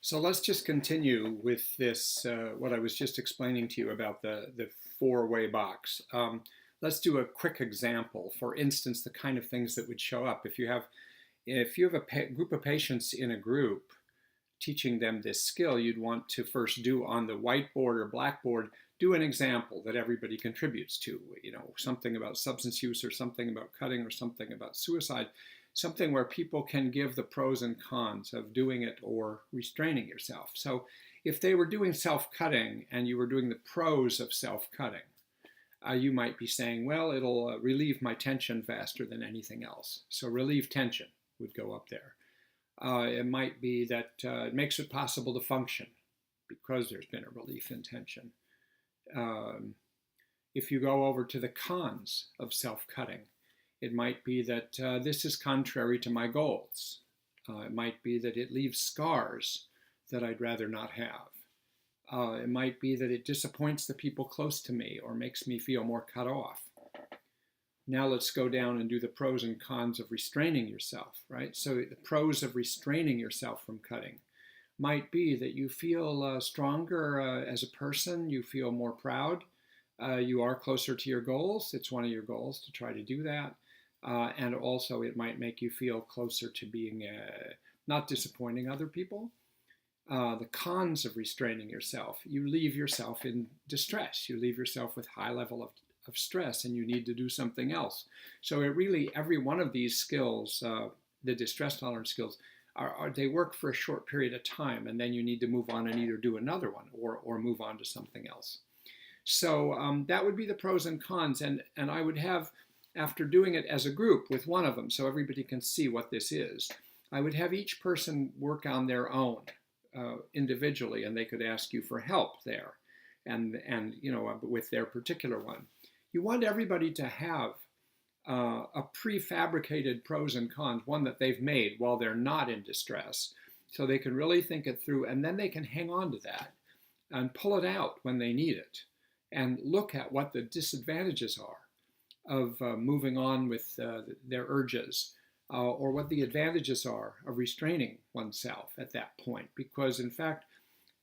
So let's just continue with this, what I was just explaining to you about the four-way box. Let's do a quick example. For instance, the kind of things that would show up. If you have a group of patients in a group, teaching them this skill, you'd want to first do on the whiteboard or blackboard, do an example that everybody contributes to, something about substance use or something about cutting or something about suicide, something where people can give the pros and cons of doing it or restraining yourself. So if they were doing self-cutting and you were doing the pros of self-cutting, you might be saying, well, it'll relieve my tension faster than anything else. So relieve tension would go up there. It might be that it makes it possible to function because there's been a relief in tension. If you go over to the cons of self-cutting, it might be that this is contrary to my goals. It might be that it leaves scars that I'd rather not have. It might be that it disappoints the people close to me or makes me feel more cut off. Now let's go down and do the pros and cons of restraining yourself, right? So the pros of restraining yourself from cutting might be that you feel stronger as a person, you feel more proud, you are closer to your goals. It's one of your goals to try to do that. And also it might make you feel closer to being not disappointing other people. The cons of restraining yourself, you leave yourself in distress. You leave yourself with high level of stress and you need to do something else. So it really, every one of these skills, the distress tolerance skills, they work for a short period of time and then you need to move on and either do another one or move on to something else. So that would be the pros and cons. And I would have, after doing it as a group with one of them, so everybody can see what this is, I would have each person work on their own individually, and they could ask you for help there, and with their particular one. You want everybody to have a prefabricated pros and cons, one that they've made while they're not in distress, so they can really think it through, and then they can hang on to that and pull it out when they need it, and look at what the disadvantages are of moving on with their urges, or what the advantages are of restraining oneself at that point. Because in fact,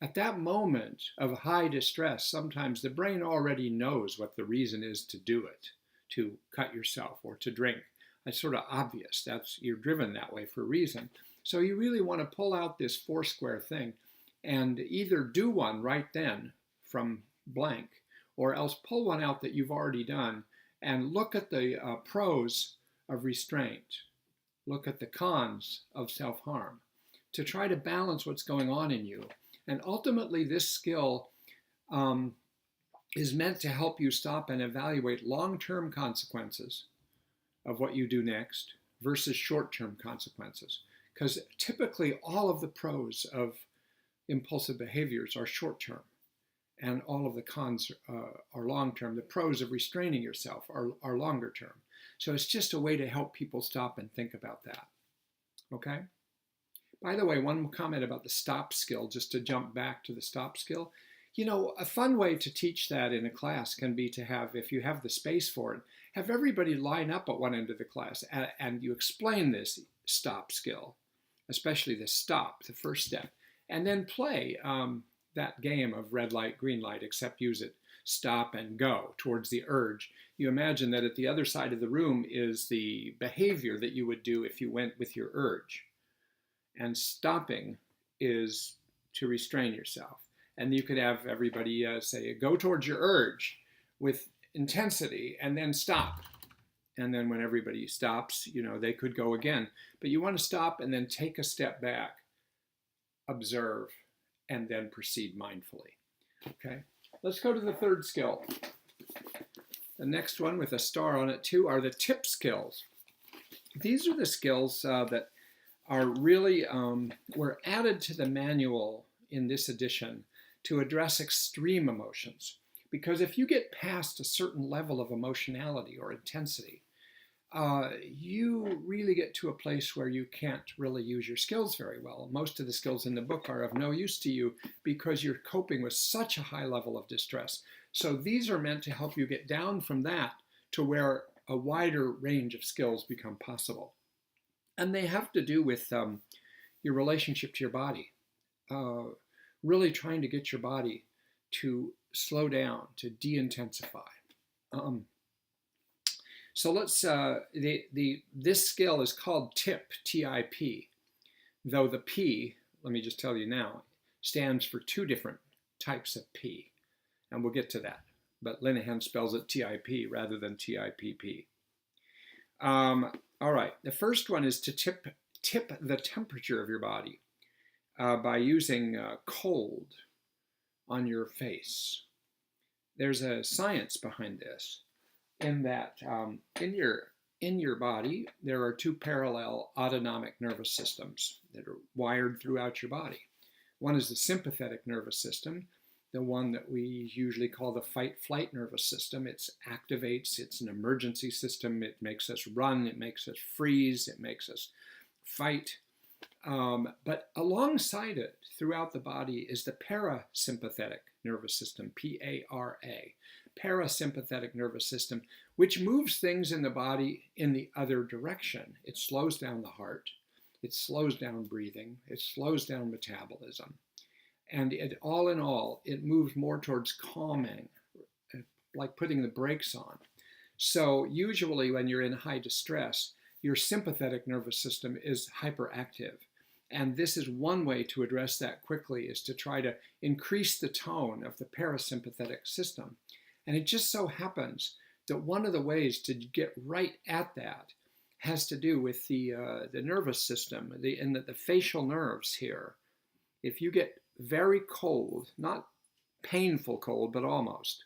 at that moment of high distress, sometimes the brain already knows what the reason is to do it, to cut yourself or to drink. It's sort of obvious. You're driven that way for a reason. So you really want to pull out this foursquare thing and either do one right then from blank, or else pull one out that you've already done and look at the pros of restraint, look at the cons of self-harm, to try to balance what's going on in you. And ultimately, this skill is meant to help you stop and evaluate long-term consequences of what you do next versus short-term consequences. Because typically, all of the pros of impulsive behaviors are short-term, and all of the cons are long-term. The pros of restraining yourself are longer-term. So it's just a way to help people stop and think about that. Okay? By the way, one comment about the stop skill, just to jump back to the stop skill. A fun way to teach that in a class can be to have, if you have the space for it, have everybody line up at one end of the class and you explain this stop skill, especially the stop, the first step, and then play that game of red light, green light, except use it stop and go towards the urge. You imagine that at the other side of the room is the behavior that you would do if you went with your urge. And stopping is to restrain yourself. And you could have everybody say, go towards your urge with intensity and then stop. And then when everybody stops, they could go again. But you want to stop and then take a step back, observe, and then proceed mindfully. Okay, let's go to the third skill. The next one with a star on it too are the tip skills. These are the skills that are really, were added to the manual in this edition to address extreme emotions. Because if you get past a certain level of emotionality or intensity, you really get to a place where you can't really use your skills very well. Most of the skills in the book are of no use to you because you're coping with such a high level of distress. So these are meant to help you get down from that to where a wider range of skills become possible. And they have to do with your relationship to your body. really trying to get your body to slow down, to de-intensify. So let's, this skill is called TIP, T-I-P, though the P, let me just tell you now, stands for two different types of P, and we'll get to that. But Linehan spells it T-I-P rather than T-I-P-P. All right, the first one is to tip the temperature of your body by using cold on your face. There's a science behind this, in that in your body there are two parallel autonomic nervous systems that are wired throughout your body. One is the sympathetic nervous system, the one that we usually call the fight-flight nervous system. It activates, it's an emergency system. It makes us run, it makes us freeze, it makes us fight. But alongside it, throughout the body, is the parasympathetic nervous system, P-A-R-A, parasympathetic nervous system, which moves things in the body in the other direction. It slows down the heart, it slows down breathing, it slows down metabolism. And all in all, it moves more towards calming, like putting the brakes on. So usually when you're in high distress, your sympathetic nervous system is hyperactive. And this is one way to address that quickly, is to try to increase the tone of the parasympathetic system. And it just so happens that one of the ways to get right at that has to do with the nervous system, the facial nerves here. If you get very cold, not painful cold, but almost,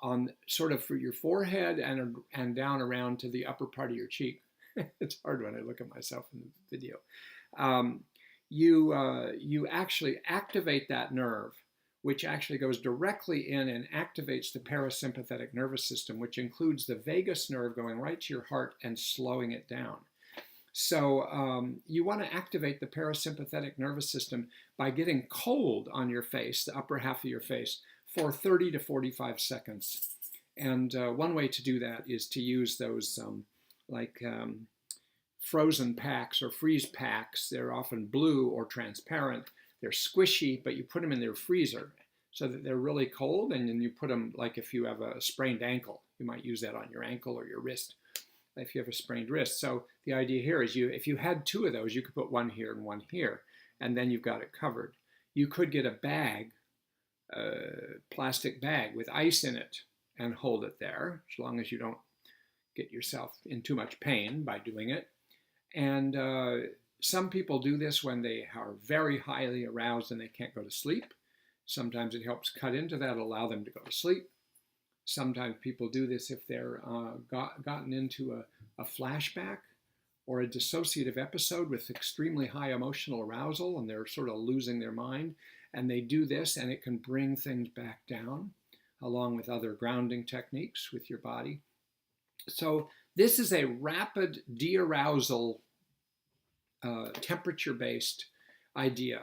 on sort of for your forehead and down around to the upper part of your cheek. It's hard when I look at myself in the video. You actually activate that nerve, which actually goes directly in and activates the parasympathetic nervous system, which includes the vagus nerve going right to your heart and slowing it down. So you want to activate the parasympathetic nervous system by getting cold on your face, the upper half of your face, for 30 to 45 seconds. And one way to do that is to use those frozen packs or freeze packs. They're often blue or transparent. They're squishy, but you put them in their freezer so that they're really cold, and then you put them, like if you have a sprained ankle, you might use that on your ankle or your wrist if you have a sprained wrist. So the idea here is if you had two of those, you could put one here and one here, and then you've got it covered. You could get a bag, plastic bag with ice in it, and hold it there, as long as you don't get yourself in too much pain by doing it. And some people do this when they are very highly aroused and they can't go to sleep. Sometimes it helps cut into that, allow them to go to sleep. Sometimes people do this if they're gotten into a flashback or a dissociative episode with extremely high emotional arousal, and they're sort of losing their mind. And they do this, and it can bring things back down, along with other grounding techniques with your body. So this is a rapid de-arousal, temperature-based idea.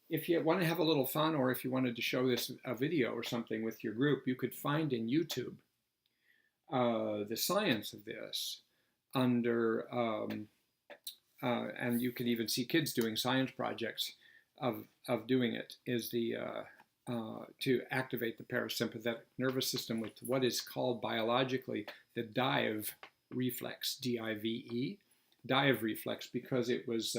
If you want to have a little fun, or if you wanted to show this a video or something with your group, you could find in YouTube the science of this under, and you can even see kids doing science projects of doing it, is the to activate the parasympathetic nervous system with what is called biologically the dive reflex, D-I-V-E, dive reflex, because it was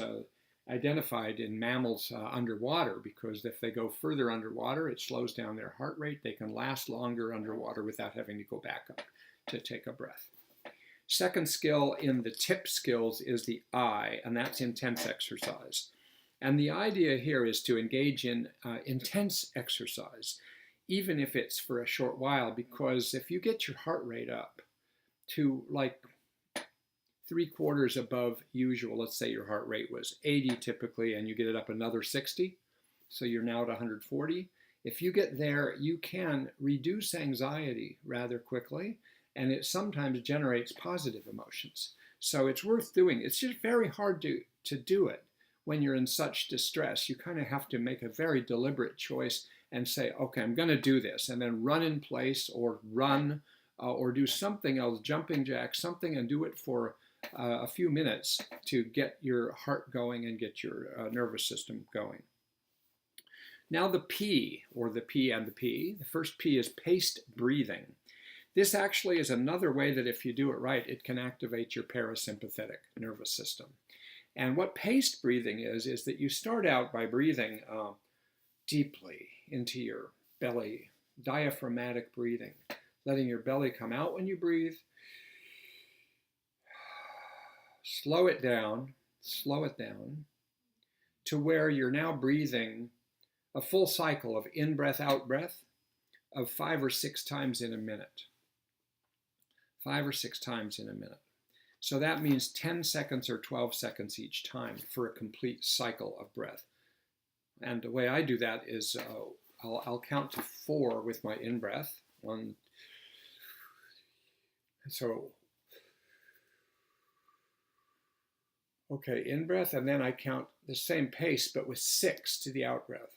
identified in mammals underwater, because if they go further underwater, it slows down their heart rate. They can last longer underwater without having to go back up to take a breath. Second skill in the TIP skills is the I, and that's intense exercise. And the idea here is to engage in intense exercise, even if it's for a short while, because if you get your heart rate up to like 3/4 above usual, let's say your heart rate was 80 typically, and you get it up another 60, so you're now at 140. If you get there, you can reduce anxiety rather quickly, and it sometimes generates positive emotions. So it's worth doing. It's just very hard to do it when you're in such distress. You kind of have to make a very deliberate choice and say, okay, I'm going to do this, and then run in place or run or do something else, jumping jack, something, and do it for a few minutes to get your heart going and get your nervous system going. Now the P, or the P and the P. The first P is paced breathing. This actually is another way that if you do it right, it can activate your parasympathetic nervous system. And what paced breathing is that you start out by breathing deeply into your belly, diaphragmatic breathing, letting your belly come out when you breathe. Slow it down to where you're now breathing a full cycle of in-breath, out-breath of 5 or 6 times in a minute. 5 or 6 times in a minute. So that means 10 seconds or 12 seconds each time for a complete cycle of breath. And the way I do that is I'll count to 4 with my in-breath. 1, so, okay, in-breath, and then I count the same pace, but with 6 to the out-breath.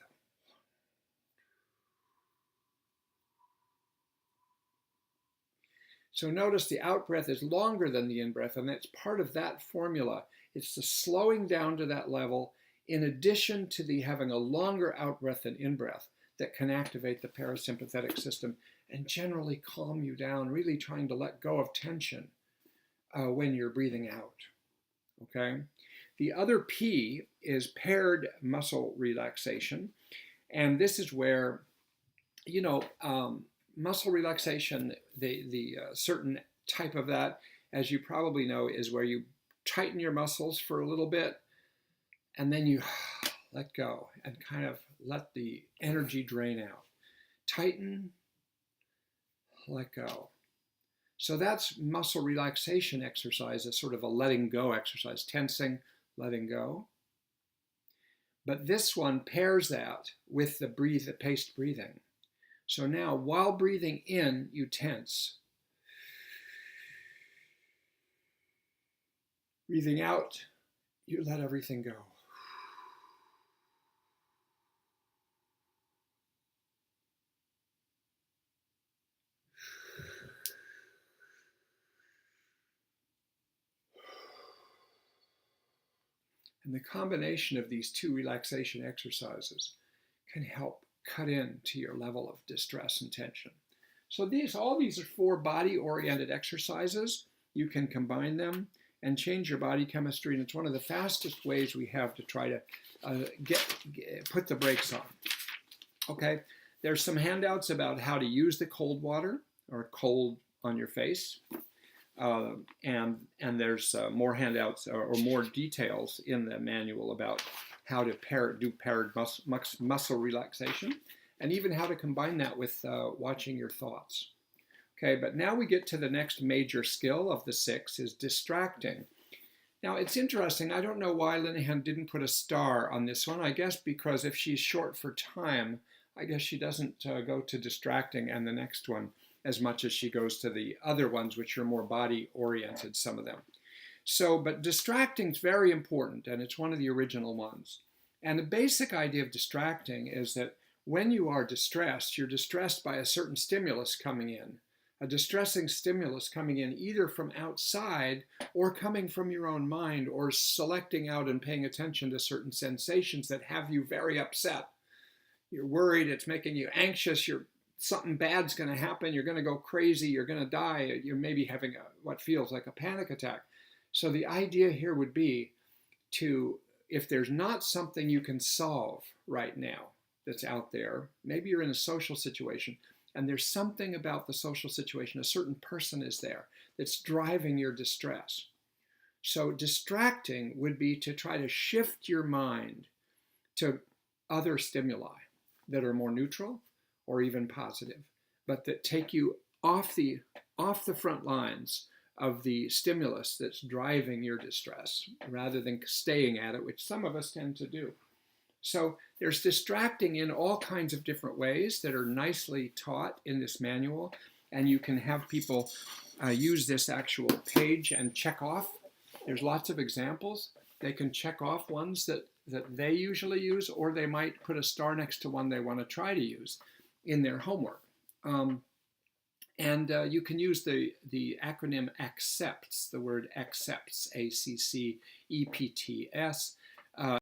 So notice the out-breath is longer than the in-breath, and that's part of that formula. It's the slowing down to that level in addition to the having a longer out-breath than in-breath that can activate the parasympathetic system and generally calm you down, really trying to let go of tension when you're breathing out, okay? The other P is paired muscle relaxation, and this is where, you know, muscle relaxation, the certain type of that, as you probably know, is where you tighten your muscles for a little bit and then you let go and kind of let the energy drain out. Tighten, let go. So that's muscle relaxation exercise, a sort of a letting go exercise, tensing, letting go. But this one pairs that with the paced breathing. So now, while breathing in, you tense. Breathing out, you let everything go. And the combination of these 2 relaxation exercises can help cut into your level of distress and tension. So all these are 4 body-oriented exercises. You can combine them and change your body chemistry, and it's one of the fastest ways we have to try to put the brakes on. Okay, there's some handouts about how to use the cold water or cold on your face. And there's more handouts or more details in the manual about how to do paired muscle relaxation, and even how to combine that with watching your thoughts. Okay, but now we get to the next major skill of the 6 is distracting. Now it's interesting, I don't know why Linehan didn't put a star on this one. I guess because if she's short for time, I guess she doesn't go to distracting and the next one as much as she goes to the other ones, which are more body-oriented, some of them. So, but distracting is very important, and it's one of the original ones. And the basic idea of distracting is that when you are distressed, you're distressed by a certain stimulus coming in, a distressing stimulus coming in either from outside or coming from your own mind, or selecting out and paying attention to certain sensations that have you very upset. You're worried, it's making you anxious, something bad's going to happen, you're going to go crazy, you're going to die, you're maybe having what feels like a panic attack. So the idea here would be to, if there's not something you can solve right now that's out there, maybe you're in a social situation and there's something about the social situation, a certain person is there that's driving your distress. So distracting would be to try to shift your mind to other stimuli that are more neutral or even positive, but that take you off the front lines of the stimulus that's driving your distress, rather than staying at it, which some of us tend to do. So there's distracting in all kinds of different ways that are nicely taught in this manual, and you can have people use this actual page and check off. There's lots of examples. They can check off ones that they usually use, or they might put a star next to one they want to try to use in their homework. And you can use the acronym ACCEPTS, the word ACCEPTS, ACCEPTS,